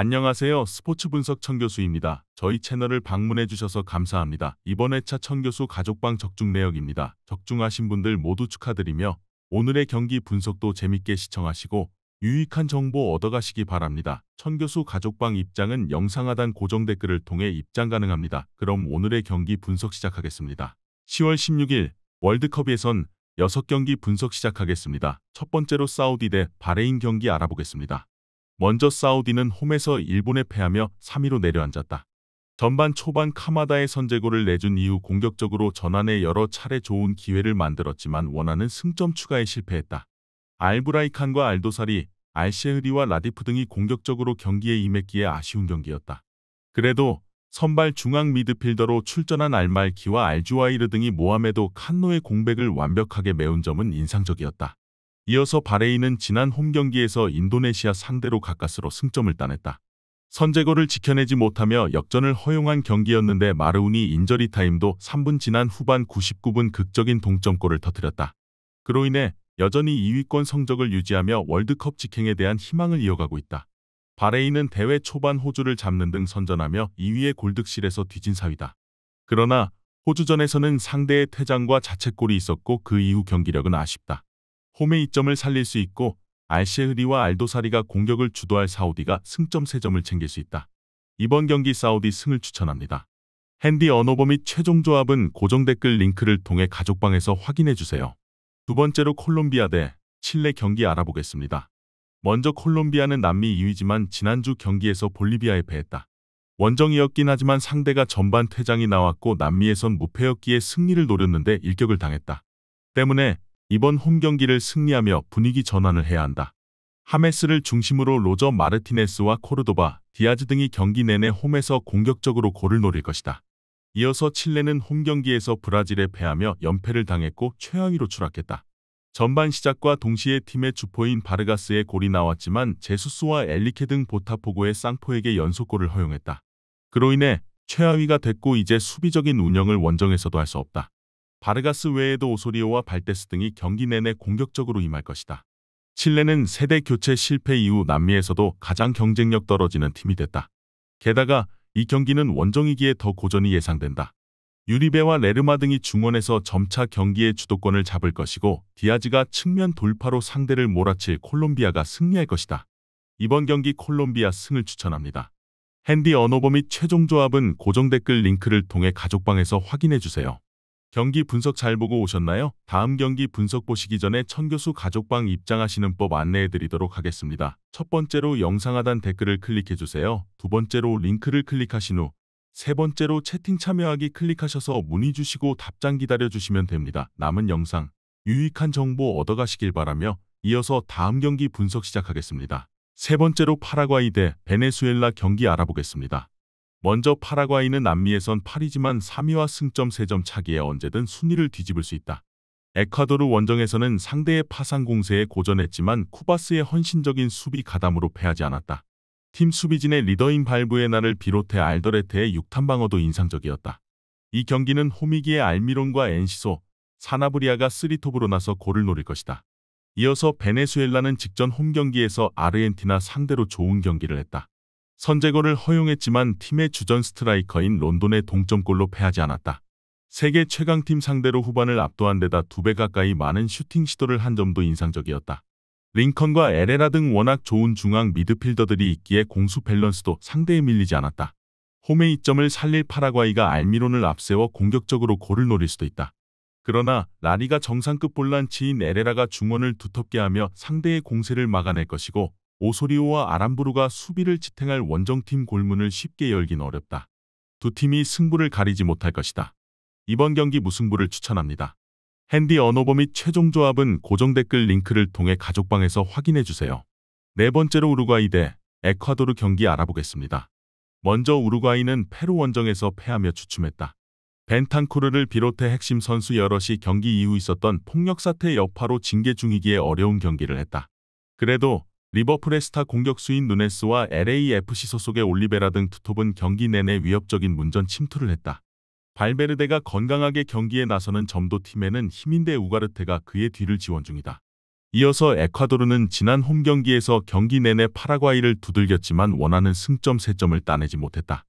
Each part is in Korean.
안녕하세요. 스포츠 분석 천교수입니다. 저희 채널을 방문해 주셔서 감사합니다. 이번 회차 천교수 가족방 적중 내역입니다. 적중하신 분들 모두 축하드리며 오늘의 경기 분석도 재밌게 시청하시고 유익한 정보 얻어가시기 바랍니다. 천교수 가족방 입장은 영상 하단 고정 댓글을 통해 입장 가능합니다. 그럼 오늘의 경기 분석 시작하겠습니다. 10월 16일 월드컵 예선 6경기 분석 시작하겠습니다. 첫 번째로 사우디 대 바레인 경기 알아보겠습니다. 먼저 사우디는 홈에서 일본에 패하며 3위로 내려앉았다. 전반 초반 카마다의 선제골을 내준 이후 공격적으로 전환해 여러 차례 좋은 기회를 만들었지만 원하는 승점 추가에 실패했다. 알브라이칸과 알도사리, 알셰흐리와 라디프 등이 공격적으로 경기에 임했기에 아쉬운 경기였다. 그래도 선발 중앙 미드필더로 출전한 알말키와 알주와이르 등이 모하메도 칸노의 공백을 완벽하게 메운 점은 인상적이었다. 이어서 바레인은 지난 홈경기에서 인도네시아 상대로 가까스로 승점을 따냈다. 선제골을 지켜내지 못하며 역전을 허용한 경기였는데 마르운이 인저리 타임도 3분 지난 후반 99분 극적인 동점골을 터뜨렸다. 그로 인해 여전히 2위권 성적을 유지하며 월드컵 직행에 대한 희망을 이어가고 있다. 바레인은 대회 초반 호주를 잡는 등 선전하며 2위의 골득실에서 뒤진 4위다. 그러나 호주전에서는 상대의 퇴장과 자책골이 있었고 그 이후 경기력은 아쉽다. 홈의 이점을 살릴 수 있고 알셰흐리와 알도사리가 공격을 주도할 사우디가 승점 3점을 챙길 수 있다. 이번 경기 사우디 승을 추천합니다. 핸디 언어버 및 최종 조합은 고정 댓글 링크를 통해 가족방에서 확인해주세요. 두 번째로 콜롬비아 대 칠레 경기 알아보겠습니다. 먼저 콜롬비아는 남미 2위지만 지난주 경기에서 볼리비아에 패했다. 원정이었긴 하지만 상대가 전반 퇴장이 나왔고 남미에선 무패였기에 승리를 노렸는데 일격을 당했다. 때문에 이번 홈 경기를 승리하며 분위기 전환을 해야 한다. 하메스를 중심으로 로저 마르티네스와 코르도바, 디아즈 등이 경기 내내 홈에서 공격적으로 골을 노릴 것이다. 이어서 칠레는 홈 경기에서 브라질에 패하며 연패를 당했고 최하위로 추락했다. 전반 시작과 동시에 팀의 주포인 바르가스의 골이 나왔지만 제수스와 엘리케 등 보타포고의 쌍포에게 연속골을 허용했다. 그로 인해 최하위가 됐고 이제 수비적인 운영을 원정에서도 할 수 없다. 바르가스 외에도 오소리오와 발데스 등이 경기 내내 공격적으로 임할 것이다. 칠레는 세대 교체 실패 이후 남미에서도 가장 경쟁력 떨어지는 팀이 됐다. 게다가 이 경기는 원정이기에 더 고전이 예상된다. 유리베와 레르마 등이 중원에서 점차 경기의 주도권을 잡을 것이고 디아즈가 측면 돌파로 상대를 몰아칠 콜롬비아가 승리할 것이다. 이번 경기 콜롬비아 승을 추천합니다. 핸디 언어버 및 최종 조합은 고정 댓글 링크를 통해 가족방에서 확인해주세요. 경기 분석 잘 보고 오셨나요? 다음 경기 분석 보시기 전에 천교수 가족방 입장하시는 법 안내해드리도록 하겠습니다. 첫 번째로 영상 하단 댓글을 클릭해주세요. 두 번째로 링크를 클릭하신 후 세 번째로 채팅 참여하기 클릭하셔서 문의 주시고 답장 기다려주시면 됩니다. 남은 영상 유익한 정보 얻어가시길 바라며 이어서 다음 경기 분석 시작하겠습니다. 세 번째로 파라과이 대 베네수엘라 경기 알아보겠습니다. 먼저 파라과이는 남미에선 8위지만 3위와 승점 3점 차기에 언제든 순위를 뒤집을 수 있다. 에콰도르 원정에서는 상대의 파상 공세에 고전했지만 쿠바스의 헌신적인 수비 가담으로 패하지 않았다. 팀 수비진의 리더인 발부에나를 비롯해 알더레테의 6탄 방어도 인상적이었다. 이 경기는 홈이기에 알미론과 엔시소, 사나브리아가 3톱으로 나서 골을 노릴 것이다. 이어서 베네수엘라는 직전 홈 경기에서 아르헨티나 상대로 좋은 경기를 했다. 선제골을 허용했지만 팀의 주전 스트라이커인 론돈의 동점골로 패하지 않았다. 세계 최강팀 상대로 후반을 압도한 데다 2배 가까이 많은 슈팅 시도를 한 점도 인상적이었다. 링컨과 에레라 등 워낙 좋은 중앙 미드필더들이 있기에 공수 밸런스도 상대에 밀리지 않았다. 홈의 이점을 살릴 파라과이가 알미론을 앞세워 공격적으로 골을 노릴 수도 있다. 그러나 라리가 정상급 볼란치인 에레라가 중원을 두텁게 하며 상대의 공세를 막아낼 것이고 오소리오와 아람부르가 수비를 지탱할 원정팀 골문을 쉽게 열긴 어렵다. 두 팀이 승부를 가리지 못할 것이다. 이번 경기 무승부를 추천합니다. 핸디 언어버 및 최종 조합은 고정 댓글 링크를 통해 가족방에서 확인해주세요. 네 번째로 우루과이 대 에콰도르 경기 알아보겠습니다. 먼저 우루과이는 페루 원정에서 패하며 주춤했다. 벤탄쿠르를 비롯해 핵심 선수 여럿이 경기 이후 있었던 폭력 사태 여파로 징계 중이기에 어려운 경기를 했다. 그래도 리버풀의 스타 공격수인 누네스와 LAFC 소속의 올리베라 등 투톱은 경기 내내 위협적인 문전 침투를 했다. 발베르데가 건강하게 경기에 나서는 점도 팀에는 힘인데 우가르테가 그의 뒤를 지원 중이다. 이어서 에콰도르는 지난 홈 경기에서 경기 내내 파라과이를 두들겼지만 원하는 승점 3점을 따내지 못했다.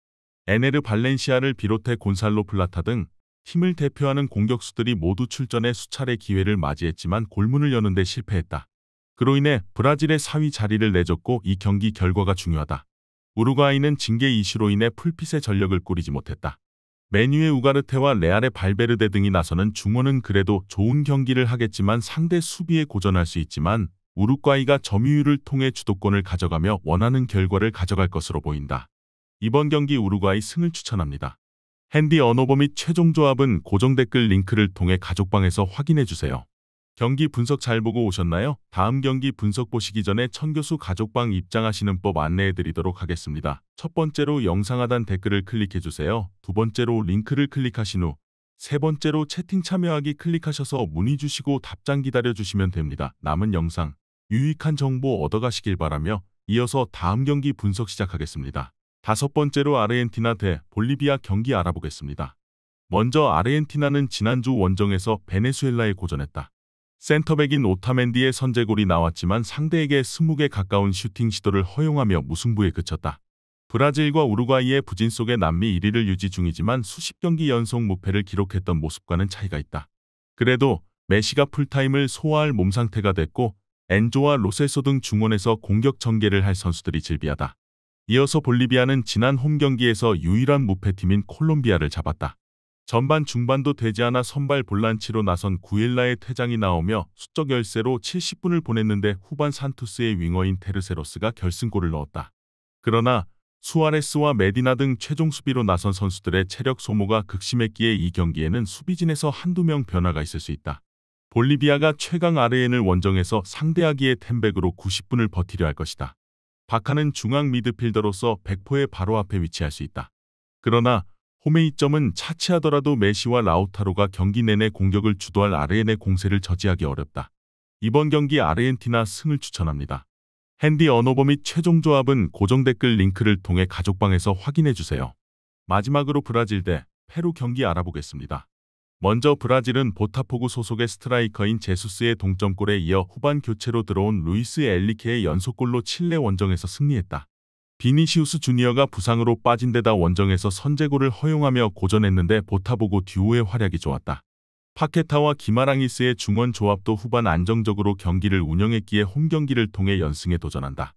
에네르 발렌시아를 비롯해 곤살로 플라타 등 팀을 대표하는 공격수들이 모두 출전해 수차례 기회를 맞이했지만 골문을 여는 데 실패했다. 그로 인해 브라질의 4위 자리를 내줬고 이 경기 결과가 중요하다. 우루과이는 징계 이슈로 인해 풀핏의 전력을 꾸리지 못했다. 메뉴의 우가르테와 레알의 발베르데 등이 나서는 중원은 그래도 좋은 경기를 하겠지만 상대 수비에 고전할 수 있지만 우루과이가 점유율을 통해 주도권을 가져가며 원하는 결과를 가져갈 것으로 보인다. 이번 경기 우루과이 승을 추천합니다. 핸디 언어버 및 최종 조합은 고정 댓글 링크를 통해 가족방에서 확인해주세요. 경기 분석 잘 보고 오셨나요? 다음 경기 분석 보시기 전에 천교수 가족방 입장하시는 법 안내해드리도록 하겠습니다. 첫 번째로 영상 하단 댓글을 클릭해주세요. 두 번째로 링크를 클릭하신 후 세 번째로 채팅 참여하기 클릭하셔서 문의 주시고 답장 기다려주시면 됩니다. 남은 영상 유익한 정보 얻어가시길 바라며 이어서 다음 경기 분석 시작하겠습니다. 다섯 번째로 아르헨티나 대 볼리비아 경기 알아보겠습니다. 먼저 아르헨티나는 지난주 원정에서 베네수엘라에 고전했다. 센터백인 오타멘디의 선제골이 나왔지만 상대에게 20개 가까운 슈팅 시도를 허용하며 무승부에 그쳤다. 브라질과 우루과이의 부진 속에 남미 1위를 유지 중이지만 수십 경기 연속 무패를 기록했던 모습과는 차이가 있다. 그래도 메시가 풀타임을 소화할 몸 상태가 됐고 엔조와 로셀소 등 중원에서 공격 전개를 할 선수들이 즐비하다. 이어서 볼리비아는 지난 홈 경기에서 유일한 무패팀인 콜롬비아를 잡았다. 전반 중반도 되지 않아 선발 볼란치로 나선 구엘라의 퇴장이 나오며 수적 열세로 70분을 보냈는데 후반 산투스의 윙어인 테르세로스가 결승골을 넣었다. 그러나 수아레스와 메디나 등 최종 수비로 나선 선수들의 체력 소모가 극심했기에 이 경기에는 수비진에서 한두 명 변화가 있을 수 있다. 볼리비아가 최강 아르헨을 원정에서 상대하기에 템백으로 90분을 버티려 할 것이다. 바카는 중앙 미드필더로서 백포의 바로 앞에 위치할 수 있다. 그러나 홈의 이점은 차치하더라도 메시와 라우타로가 경기 내내 공격을 주도할 아르헨의 공세를 저지하기 어렵다. 이번 경기 아르헨티나 승을 추천합니다. 핸디 언어버 및 최종 조합은 고정 댓글 링크를 통해 가족방에서 확인해주세요. 마지막으로 브라질 대 페루 경기 알아보겠습니다. 먼저 브라질은 보타포구 소속의 스트라이커인 제수스의 동점골에 이어 후반 교체로 들어온 루이스 엘리케의 연속골로 칠레 원정에서 승리했다. 비니시우스 주니어가 부상으로 빠진 데다 원정에서 선제골을 허용하며 고전했는데 보타보고 듀오의 활약이 좋았다. 파케타와 기마랑이스의 중원 조합도 후반 안정적으로 경기를 운영했기에 홈경기를 통해 연승에 도전한다.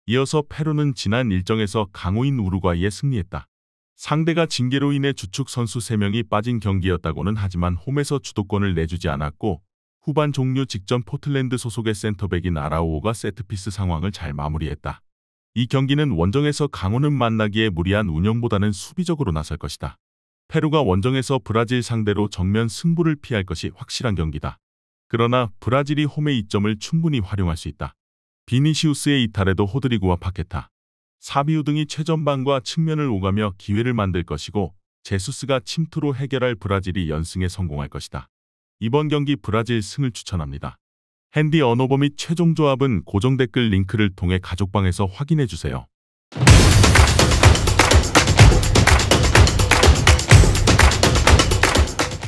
이어서 페루는 지난 일정에서 강호인 우루과이에 승리했다. 상대가 징계로 인해 주축 선수 3명이 빠진 경기였다고는 하지만 홈에서 주도권을 내주지 않았고 후반 종료 직전 포틀랜드 소속의 센터백인 아라우오가 세트피스 상황을 잘 마무리했다. 이 경기는 원정에서 강호는 만나기에 무리한 운영보다는 수비적으로 나설 것이다. 페루가 원정에서 브라질 상대로 정면 승부를 피할 것이 확실한 경기다. 그러나 브라질이 홈의 이점을 충분히 활용할 수 있다. 비니시우스의 이탈에도 호드리구와 파케타, 사비우 등이 최전방과 측면을 오가며 기회를 만들 것이고 제수스가 침투로 해결할 브라질이 연승에 성공할 것이다. 이번 경기 브라질 승을 추천합니다. 핸디 언어버 및 최종 조합은 고정 댓글 링크를 통해 가족방에서 확인해주세요.